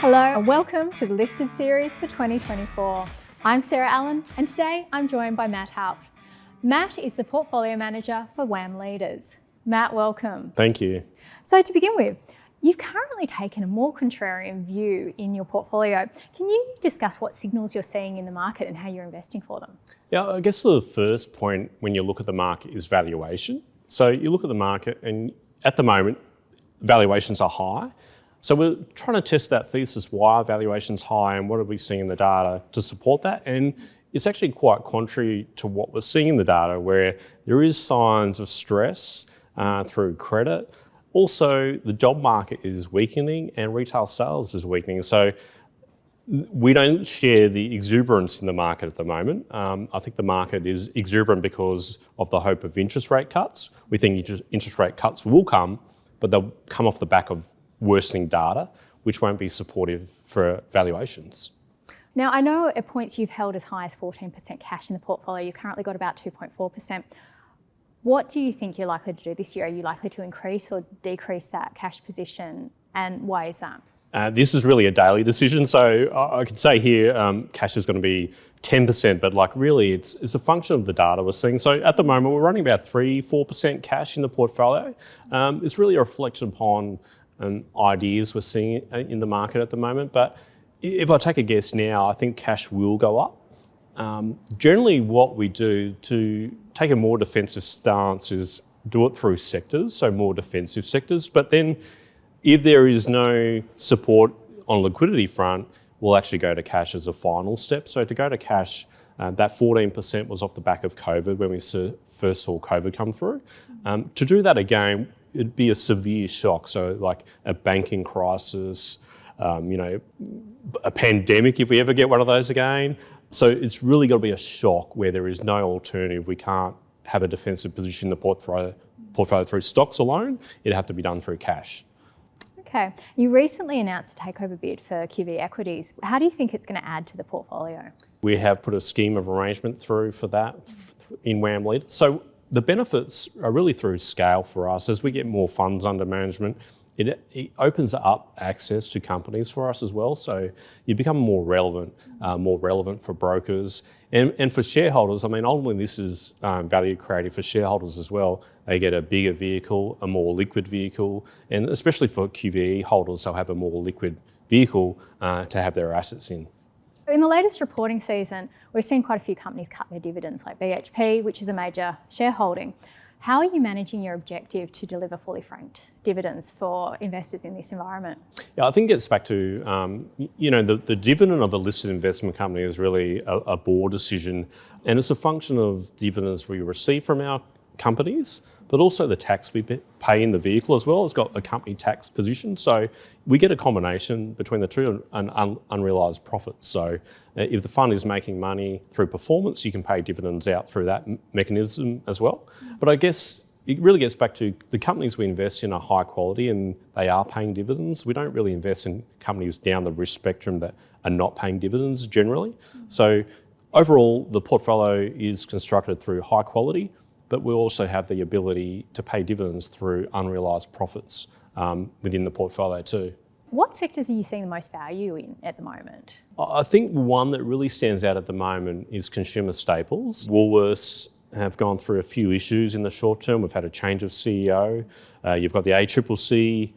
Hello and welcome to the Listed series for 2024. I'm Sarah Allen and today I'm joined by Matt Haupt. Matt is the Portfolio Manager for WAM Leaders. Matt, welcome. Thank you. So to begin with, you've currently taken a more contrarian view in your portfolio. Can you discuss what signals you're seeing in the market and how you're investing for them? Yeah, I guess the first point when you look at the market is valuation. So you look at the market and at the moment, valuations are high. So we're trying to test that thesis, why are valuations high and what are we seeing in the data to support that? And it's actually quite contrary to what we're seeing in the data, where there is signs of stress through credit. Also, the job market is weakening and retail sales is weakening. So we don't share the exuberance in the market at the moment. I think the market is exuberant because of the hope of interest rate cuts. We think interest rate cuts will come, but they'll come off the back of worsening data, which won't be supportive for valuations. Now, I know at points you've held as high as 14% cash in the portfolio. You've currently got about 2.4%. What do you think you're likely to do this year? Are you likely to increase or decrease that cash position, and why is that? This is really a daily decision. So I could say here cash is going to be 10%, but really it's a function of the data we're seeing. So at the moment, we're running about 3-4% cash in the portfolio. It's really a reflection upon ideas we're seeing in the market at the moment. But if I take a guess now, I think cash will go up. Generally, what we do to take a more defensive stance is do it through sectors, so more defensive sectors. But then if there is no support on liquidity front, we'll actually go to cash as a final step. So to go to cash, that 14% was off the back of COVID when we first saw COVID come through. To do that again, it'd be a severe shock. So like a banking crisis, a pandemic, if we ever get one of those again. So it's really got to be a shock where there is no alternative. We can't have a defensive position in the portfolio through stocks alone. It'd have to be done through cash. Okay. You recently announced a takeover bid for QV Equities. How do you think it's going to add to the portfolio? We have put a scheme of arrangement through for that in WAM Lead. So the benefits are really through scale for us. As we get more funds under management, it opens up access to companies for us as well. So you become more relevant for brokers and for shareholders. I mean, ultimately this is value creative for shareholders as well. They get a bigger vehicle, a more liquid vehicle, and especially for QVE holders, they'll have a more liquid vehicle to have their assets in. In the latest reporting season, we've seen quite a few companies cut their dividends, like BHP, which is a major shareholding. How are you managing your objective to deliver fully franked dividends for investors in this environment? Yeah, I think it gets back to, the dividend of a listed investment company is really a board decision, and it's a function of dividends we receive from our companies, but also the tax we pay in the vehicle as well. It's got a company tax position. So we get a combination between the two and unrealised profits. So if the fund is making money through performance, you can pay dividends out through that mechanism as well. But I guess it really gets back to the companies we invest in are high quality and they are paying dividends. We don't really invest in companies down the risk spectrum that are not paying dividends generally. So overall, the portfolio is constructed through high quality, but we also have the ability to pay dividends through unrealised profits within the portfolio too. What sectors are you seeing the most value in at the moment? I think one that really stands out at the moment is consumer staples. Woolworths have gone through a few issues in the short term. We've had a change of CEO. You've got the ACCC,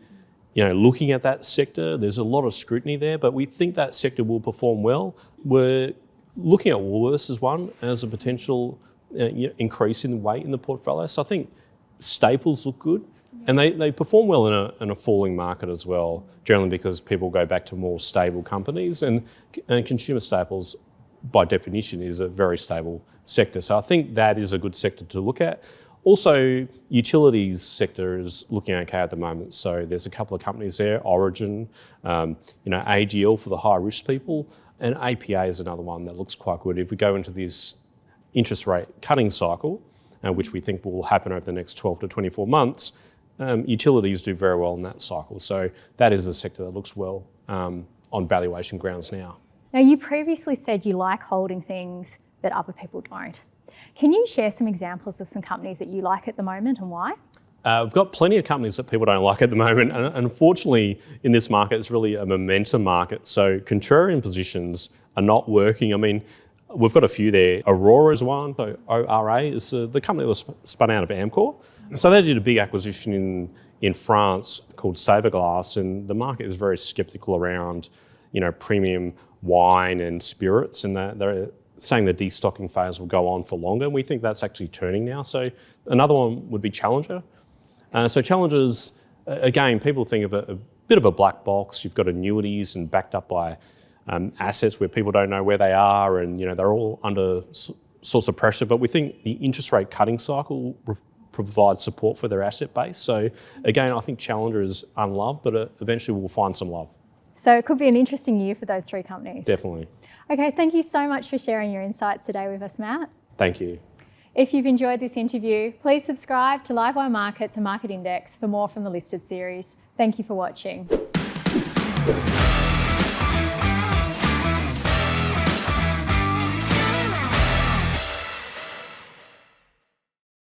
looking at that sector. There's a lot of scrutiny there, but we think that sector will perform well. We're looking at Woolworths as one as a potential increase in weight in the portfolio. So I think staples look good. And they perform well in a falling market as well, generally because people go back to more stable companies. And consumer staples, by definition, is a very stable sector. So I think that is a good sector to look at. Also, utilities sector is looking okay at the moment. So there's a couple of companies there, Origin, AGL for the high risk people, and APA is another one that looks quite good. If we go into this interest rate cutting cycle, which we think will happen over the next 12 to 24 months, utilities do very well in that cycle. So that is a sector that looks well on valuation grounds now. Now, you previously said you like holding things that other people don't. Can you share some examples of some companies that you like at the moment and why? We've got plenty of companies that people don't like at the moment, and unfortunately in this market it's really a momentum market, so contrarian positions are not working. I mean, we've got a few there. Aurora is one, so ORA is the company that was spun out of Amcor. So they did a big acquisition in France called Saverglass, and the market is very sceptical around, premium wine and spirits, and they're saying the destocking phase will go on for longer, and we think that's actually turning now. So another one would be Challenger. So Challengers, again, people think of a bit of a black box. You've got annuities and backed up by assets where people don't know where they are, and they're all under sorts of pressure. But we think the interest rate cutting cycle provides support for their asset base. So again, I think Challenger is unloved, but eventually we'll find some love. So it could be an interesting year for those three companies. Definitely. Okay, thank you so much for sharing your insights today with us, Matt. Thank you. If you've enjoyed this interview, please subscribe to Livewire Markets and Market Index for more from the listed series. Thank you for watching.